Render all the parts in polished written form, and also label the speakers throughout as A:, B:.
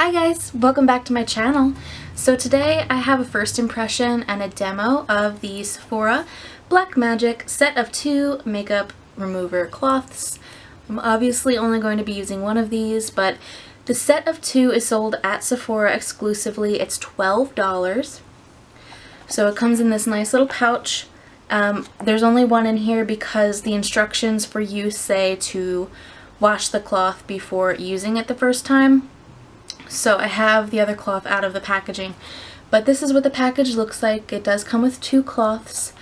A: Hi guys, welcome back to my channel. So today I have a first impression and a demo of the Sephora Black Magic set of 2 makeup remover cloths. I'm obviously only going to be using one of these, but the set of 2 is sold at Sephora exclusively. It's $12. So it comes in this nice little pouch. There's only one in here because the instructions for use say to wash the cloth before using it the first time. So I have the other cloth out of the packaging, but this is what the package looks like. It does come with 2 cloths.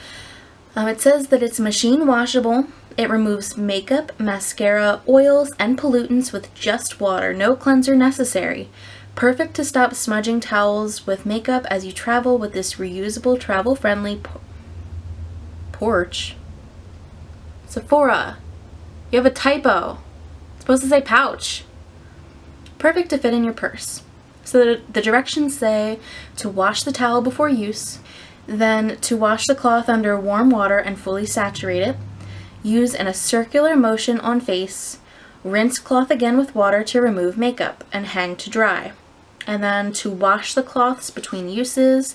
A: It says that it's machine washable. It removes makeup, mascara, oils, and pollutants with just water. No cleanser necessary. Perfect to stop smudging towels with makeup as you travel with this reusable, travel-friendly porch. Sephora. You have a typo. It's supposed to say pouch. Perfect to fit in your purse. So the directions say to wash the towel before use, then to wash the cloth under warm water and fully saturate it, use in a circular motion on face, rinse cloth again with water to remove makeup, and hang to dry. And then to wash the cloths between uses,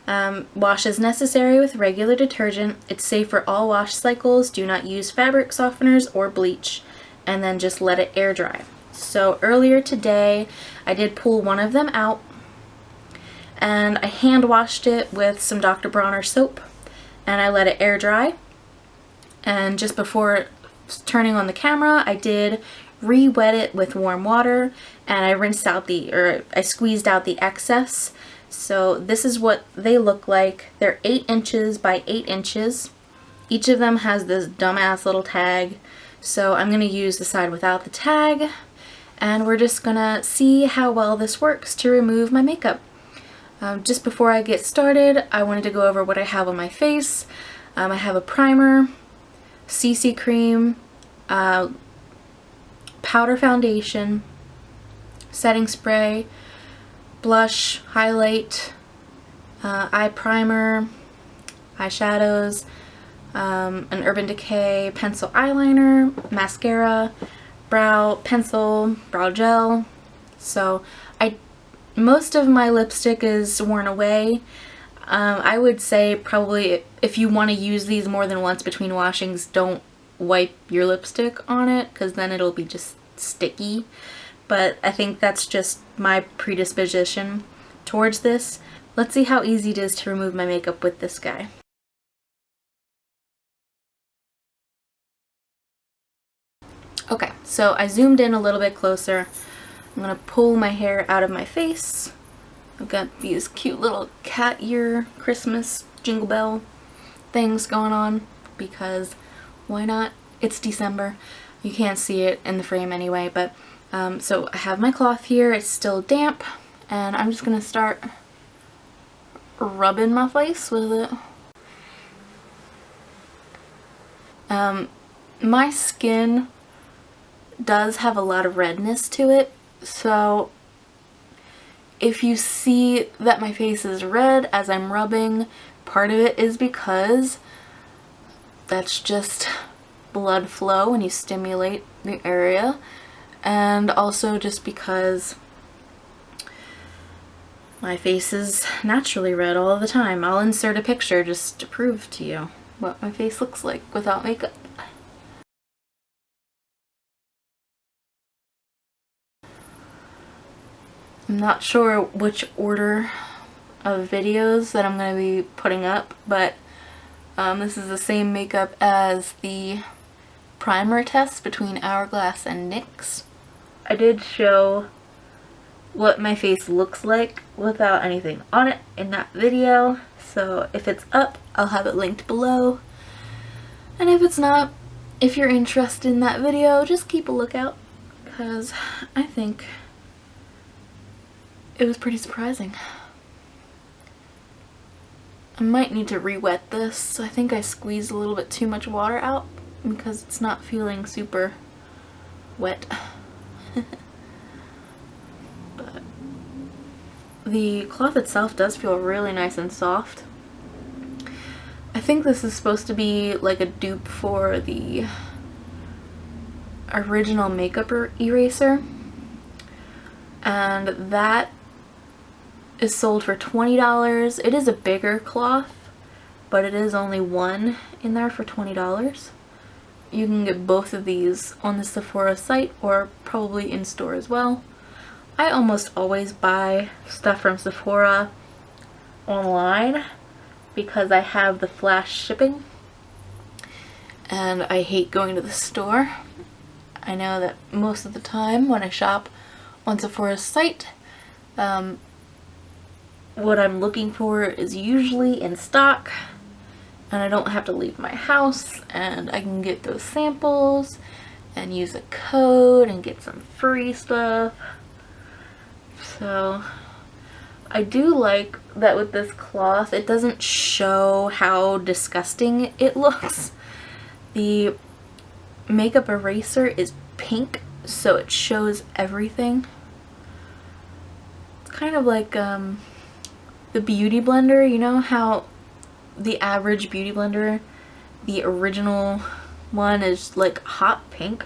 A: wash as necessary with regular detergent. It's safe for all wash cycles. Do not use fabric softeners or bleach, and then just let it air dry. So earlier today I did pull one of them out and I hand washed it with some Dr. Bronner soap and I let it air dry, and just before turning on the camera I did re-wet it with warm water and I squeezed out the excess. So this is what they look like. They're 8 inches by 8 inches. Each of them has this dumbass little tag, so I'm going to use the side without the tag. And we're just gonna see how well this works to remove my makeup. Just before I get started, I wanted to go over what I have on my face. I have a primer, CC cream, powder foundation, setting spray, blush, highlight, eye primer, eyeshadows, an Urban Decay pencil eyeliner, mascara, brow pencil, brow gel. So most of my lipstick is worn away. I would say probably if you want to use these more than once between washings, don't wipe your lipstick on it because then it'll be just sticky. But I think that's just my predisposition towards this. Let's see how easy it is to remove my makeup with this guy. Okay, so I zoomed in a little bit closer. I'm going to pull my hair out of my face. I've got these cute little cat ear Christmas jingle bell things going on because why not? It's December. You can't see it in the frame anyway, but so I have my cloth here. It's still damp and I'm just going to start rubbing my face with it. My skin does have a lot of redness to it, so if you see that my face is red as I'm rubbing, part of it is because that's just blood flow when you stimulate the area, and also just because my face is naturally red all the time. I'll insert a picture just to prove to you what my face looks like without makeup. I'm not sure which order of videos that I'm going to be putting up, but this is the same makeup as the primer test between Hourglass and NYX. I did show what my face looks like without anything on it in that video, so if it's up, I'll have it linked below. And if it's not, if you're interested in that video, just keep a lookout, because I think it was pretty surprising. I might need to re-wet this. I think I squeezed a little bit too much water out because it's not feeling super wet. But the cloth itself does feel really nice and soft. I think this is supposed to be like a dupe for the original makeup eraser. and that is sold for $20. It is a bigger cloth, but it is only one in there for $20. You can get both of these on the Sephora site or probably in store as well. I almost always buy stuff from Sephora online because I have the flash shipping and I hate going to the store. I know that most of the time when I shop on Sephora's site, what I'm looking for is usually in stock, and I don't have to leave my house, and I can get those samples and use a code and get some free stuff. So I do like that with this cloth, it doesn't show how disgusting it looks. The makeup eraser is pink, so it shows everything. It's kind of like the beauty blender. You know how the average beauty blender, the original one, is like hot pink,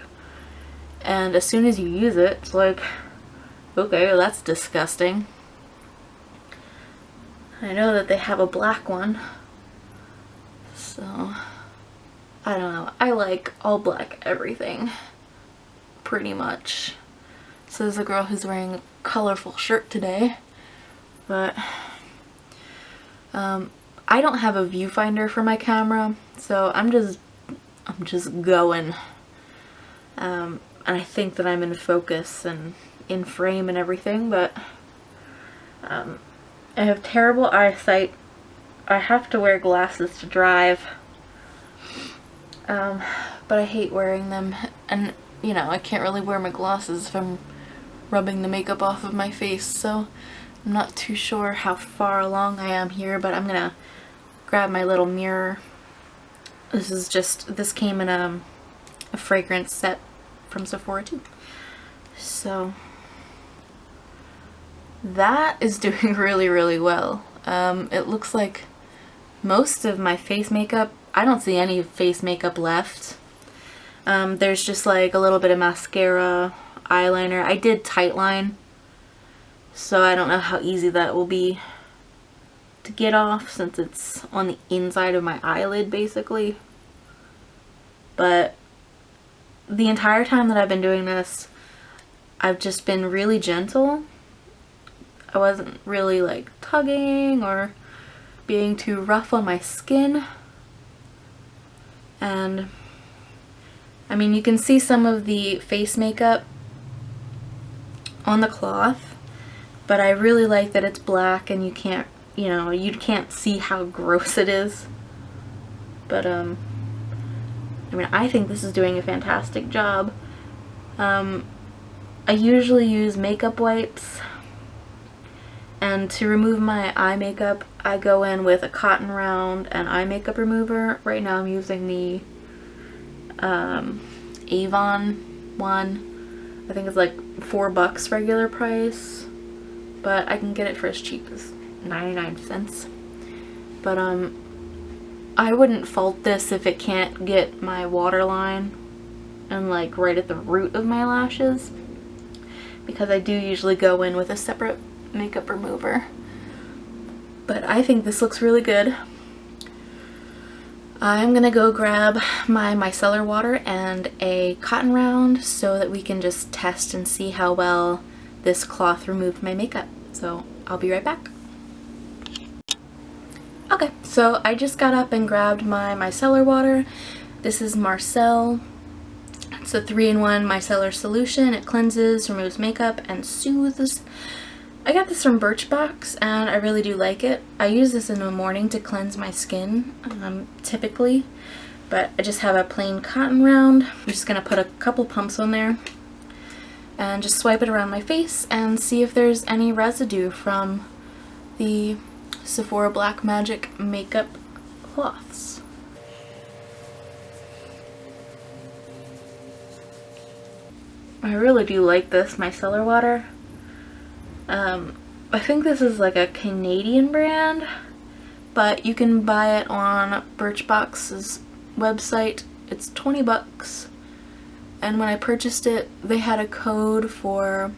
A: and as soon as you use it, it's like, okay, well, that's disgusting. I know that they have a black one, so I don't know. I like all black everything, pretty much. So there's a girl who's wearing a colorful shirt today, but I don't have a viewfinder for my camera, so I'm just going. And I think that I'm in focus and in frame and everything, but I have terrible eyesight. I have to wear glasses to drive, but I hate wearing them, and you know, I can't really wear my glasses if I'm rubbing the makeup off of my face, so I'm not too sure how far along I am here, but I'm gonna grab my little mirror. This came in a fragrance set from Sephora too. So that is doing really, really well. It looks like most of my face makeup, I don't see any face makeup left. There's just like a little bit of mascara, eyeliner. I did tightline, so I don't know how easy that will be to get off since it's on the inside of my eyelid basically. But the entire time that I've been doing this, I've just been really gentle. I wasn't really like tugging or being too rough on my skin. And I mean, you can see some of the face makeup on the cloth, but I really like that it's black and you can't see how gross it is. But I mean, I think this is doing a fantastic job. I usually use makeup wipes, and to remove my eye makeup, I go in with a cotton round and eye makeup remover. Right now I'm using the Avon one. I think it's like $4 regular price, but I can get it for as cheap as 99 cents. But I wouldn't fault this if it can't get my waterline and like right at the root of my lashes, because I do usually go in with a separate makeup remover. But I think this looks really good. I'm gonna go grab my micellar water and a cotton round so that we can just test and see how well this cloth removed my makeup. So I'll be right back. Okay, so I just got up and grabbed my micellar water. This is Marcel. It's a 3-in-1 micellar solution. It cleanses, removes makeup, and soothes. I got this from Birchbox and I really do like it. I use this in the morning to cleanse my skin, typically, but I just have a plain cotton round. I'm just going to put a couple pumps on there and just swipe it around my face and see if there's any residue from the Sephora Black Magic makeup cloths. I really do like this micellar water. I think this is like a Canadian brand, but you can buy it on Birchbox's website. It's $20, and when I purchased it, they had a code for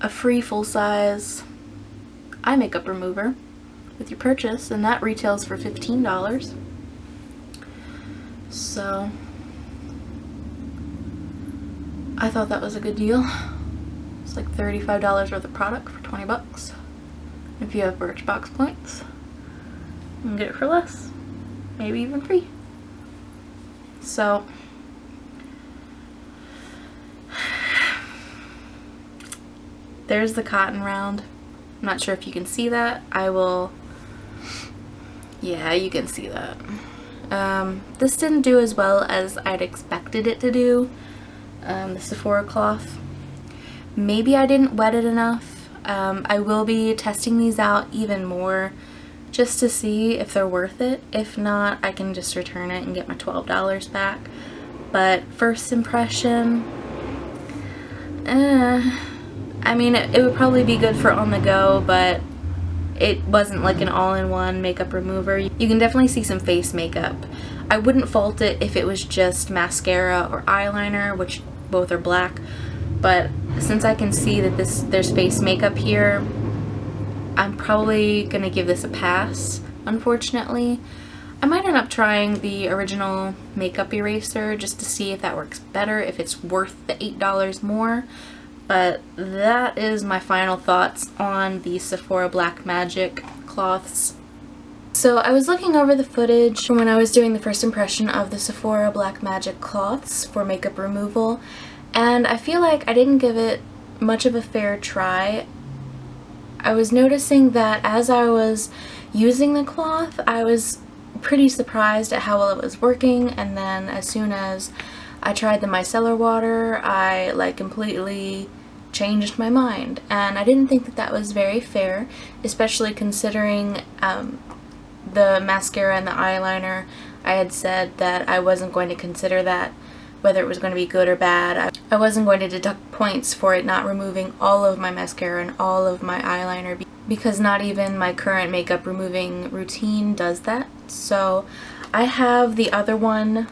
A: a free full-size eye makeup remover with your purchase, and that retails for $15. So I thought that was a good deal. It's like $35 worth of product for 20 bucks. If you have Birchbox points, you can get it for less, maybe even free. So there's the cotton round. I'm not sure if you can see that. Yeah, you can see that. This didn't do as well as I'd expected it to do, the Sephora cloth. Maybe I didn't wet it enough. I will be testing these out even more just to see if they're worth it. If not, I can just return it and get my $12 back. But first impression, I mean, it would probably be good for on the go, but it wasn't like an all-in-one makeup remover. You can definitely see some face makeup. I wouldn't fault it if it was just mascara or eyeliner, which both are black, but since I can see that there's face makeup here, I'm probably gonna give this a pass, unfortunately. I might end up trying the original makeup eraser just to see if that works better, if it's worth the $8 more. But that is my final thoughts on the Sephora Black Magic cloths. So I was looking over the footage from when I was doing the first impression of the Sephora Black Magic cloths for makeup removal, and I feel like I didn't give it much of a fair try. I was noticing that as I was using the cloth, I was pretty surprised at how well it was working, and then as soon as I tried the Micellar Water, I like completely changed my mind, and I didn't think that that was very fair, especially considering the mascara and the eyeliner. I had said that I wasn't going to consider that, whether it was going to be good or bad. I wasn't going to deduct points for it not removing all of my mascara and all of my eyeliner, because not even my current makeup removing routine does that. So I have the other one.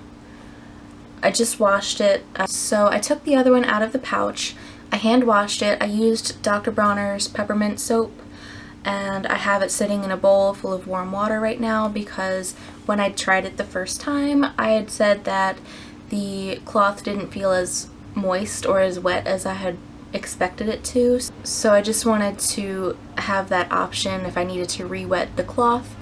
A: I just washed it. So I took the other one out of the pouch. I hand washed it. I used Dr. Bronner's peppermint soap, and I have it sitting in a bowl full of warm water right now because when I tried it the first time, I had said that the cloth didn't feel as moist or as wet as I had expected it to. So I just wanted to have that option if I needed to re-wet the cloth.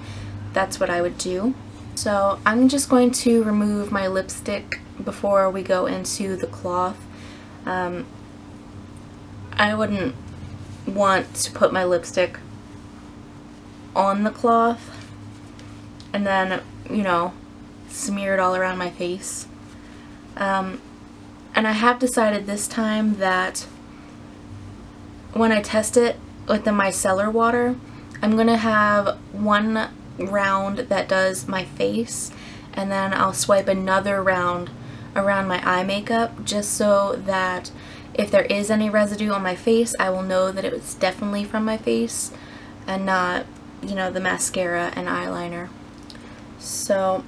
A: That's what I would do. So I'm just going to remove my lipstick before we go into the cloth. I wouldn't want to put my lipstick on the cloth and then, you know, smear it all around my face. And I have decided this time that when I test it with the Micellar Water, I'm going to have one round that does my face, and then I'll swipe another round around my eye makeup, just so that if there is any residue on my face, I will know that it was definitely from my face and not, you know, the mascara and eyeliner. So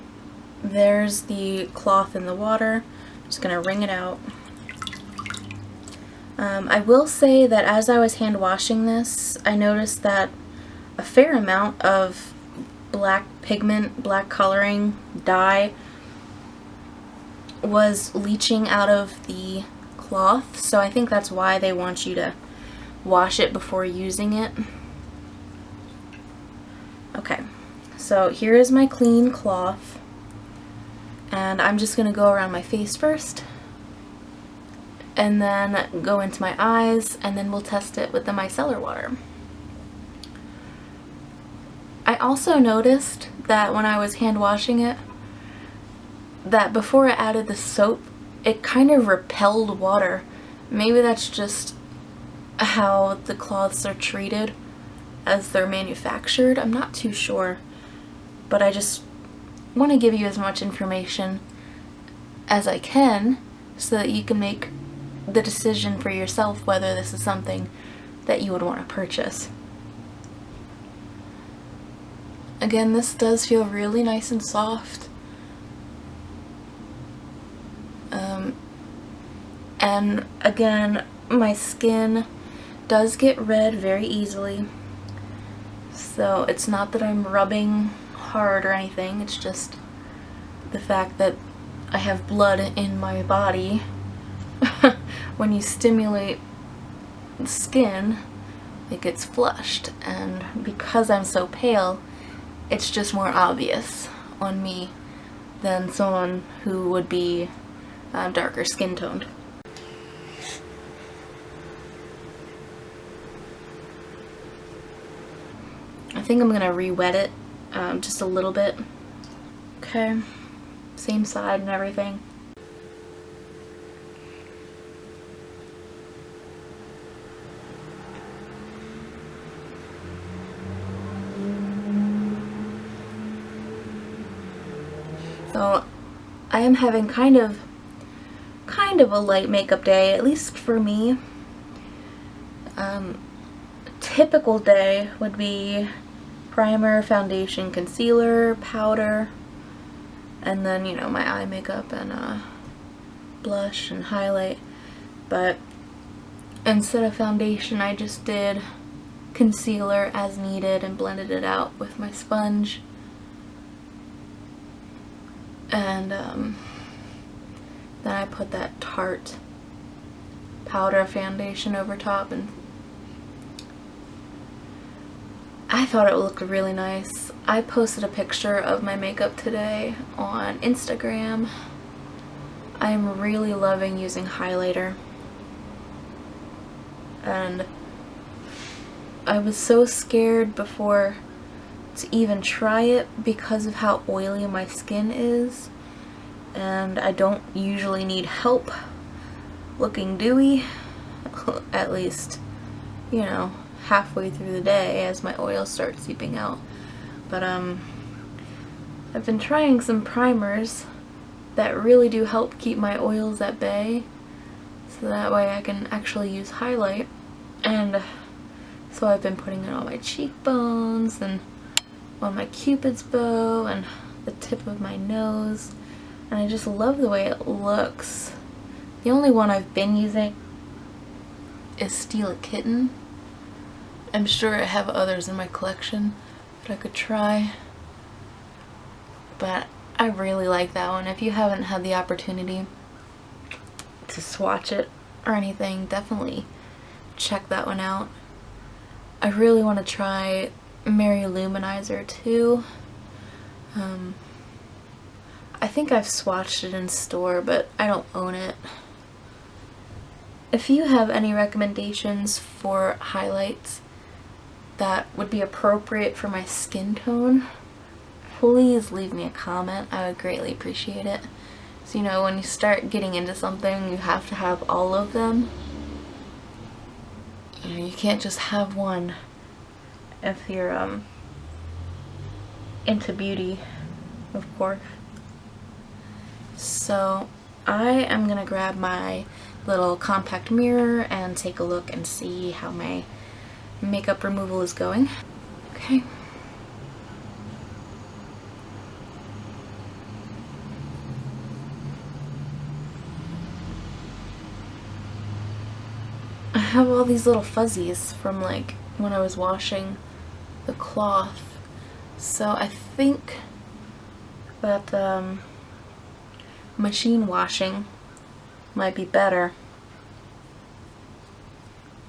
A: there's the cloth in the water. I'm just gonna wring it out. I will say that as I was hand washing this, I noticed that a fair amount of black pigment, black coloring, dye was leaching out of the cloth, so I think that's why they want you to wash it before using it. Okay, so here is my clean cloth, and I'm just going to go around my face first, and then go into my eyes, and then we'll test it with the Micellar Water. I also noticed that when I was hand washing it, that before I added the soap, it kind of repelled water. Maybe that's just how the cloths are treated as they're manufactured. I'm not too sure, but I just want to give you as much information as I can so that you can make the decision for yourself whether this is something that you would want to purchase. Again, this does feel really nice and soft. And again, my skin does get red very easily. So it's not that I'm rubbing hard or anything, it's just the fact that I have blood in my body. When you stimulate the skin, it gets flushed, and because I'm so pale, it's just more obvious on me than someone who would be darker skin toned. I think I'm gonna re-wet it just a little bit. Okay, same side and everything. So I am having kind of a light makeup day, at least for me. Typical day would be primer, foundation, concealer, powder, and then, you know, my eye makeup and blush and highlight. But instead of foundation, I just did concealer as needed and blended it out with my sponge. And then I put that Tarte powder foundation over top, and I thought it looked really nice. I posted a picture of my makeup today on Instagram. I'm really loving using highlighter, and I was so scared before to even try it because of how oily my skin is, and I don't usually need help looking dewy, at least, you know, halfway through the day as my oil starts seeping out. But I've been trying some primers that really do help keep my oils at bay, so that way I can actually use highlight. And so I've been putting it on my cheekbones and on my cupid's bow and the tip of my nose, and I just love the way it looks. The only one I've been using is Steal a Kitten. I'm sure I have others in my collection that I could try, but I really like that one. If you haven't had the opportunity to swatch it or anything, definitely check that one out. I really want to try Mary Luminizer too. I think I've swatched it in store, but I don't own it. If you have any recommendations for highlights that would be appropriate for my skin tone, please leave me a comment. I would greatly appreciate it. So, you know, when you start getting into something, you have to have all of them. You know, you can't just have one if you're into beauty, of course. So I am gonna grab my little compact mirror and take a look and see how my makeup removal is going. Okay. I have all these little fuzzies from like when I was washing the cloth, so I think that machine washing might be better,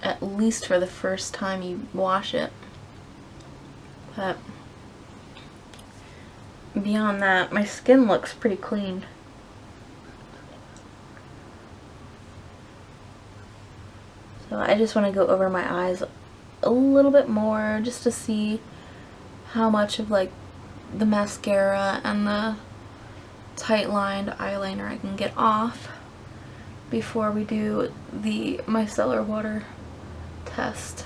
A: at least for the first time you wash it. But beyond that, my skin looks pretty clean. So I just want to go over my eyes a little bit more just to see how much of like the mascara and the tight lined eyeliner I can get off before we do the micellar water test.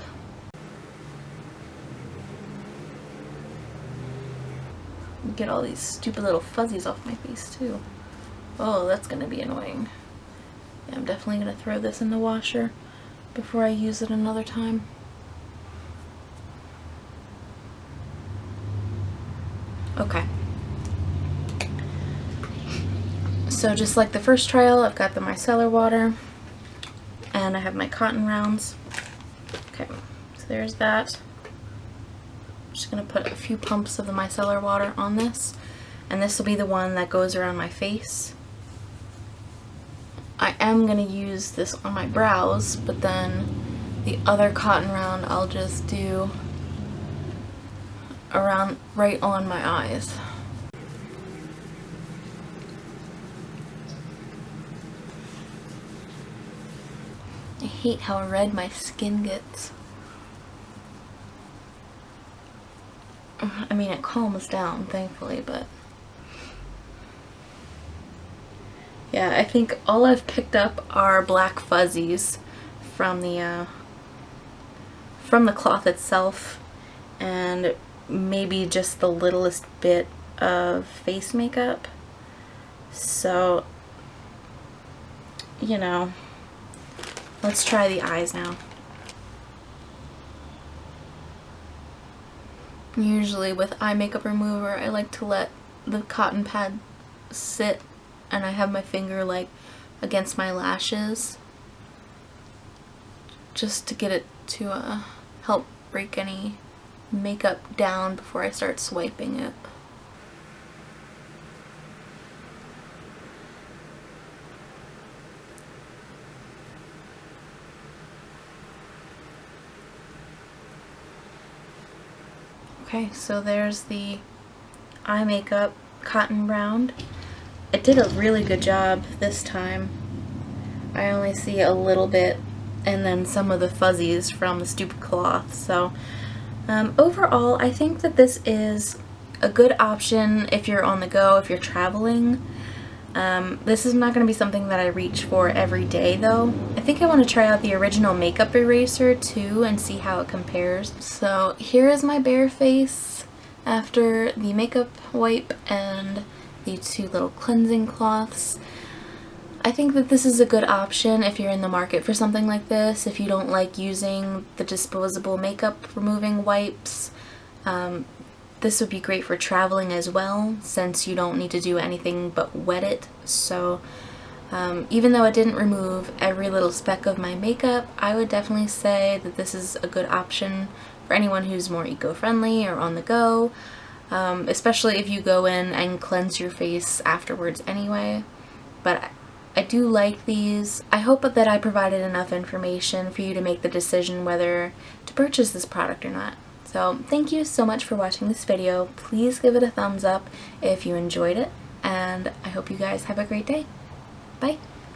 A: Get all these stupid little fuzzies off my face too. Oh, that's gonna be annoying. Yeah, I'm definitely gonna throw this in the washer before I use it another time. Okay. So just like the first trial, I've got the micellar water and I have my cotton rounds. there's that. I'm just going to put a few pumps of the micellar water on this, and this will be the one that goes around my face. I am going to use this on my brows, but then the other cotton round I'll just do around right on my eyes. I hate how red my skin gets. I mean, it calms down, thankfully, but yeah, I think all I've picked up are black fuzzies from the cloth itself, and maybe just the littlest bit of face makeup. So, you know, let's try the eyes now. Usually with eye makeup remover, I like to let the cotton pad sit, and I have my finger like against my lashes just to get it to help break any makeup down before I start swiping it. Okay, so there's the eye makeup cotton round. It did a really good job this time. I only see a little bit and then some of the fuzzies from the stupid cloth. So overall, I think that this is a good option if you're on the go, if you're traveling. This is not going to be something that I reach for every day though. I think I want to try out the original makeup eraser too and see how it compares. So here is my bare face after the makeup wipe and the two little cleansing cloths. I think that this is a good option if you're in the market for something like this. If you don't like using the disposable makeup removing wipes, this would be great for traveling as well, since you don't need to do anything but wet it. So even though it didn't remove every little speck of my makeup, I would definitely say that this is a good option for anyone who's more eco-friendly or on the go, especially if you go in and cleanse your face afterwards anyway. But I do like these. I hope that I provided enough information for you to make the decision whether to purchase this product or not. So thank you so much for watching this video. Please give it a thumbs up if you enjoyed it, and I hope you guys have a great day. Bye!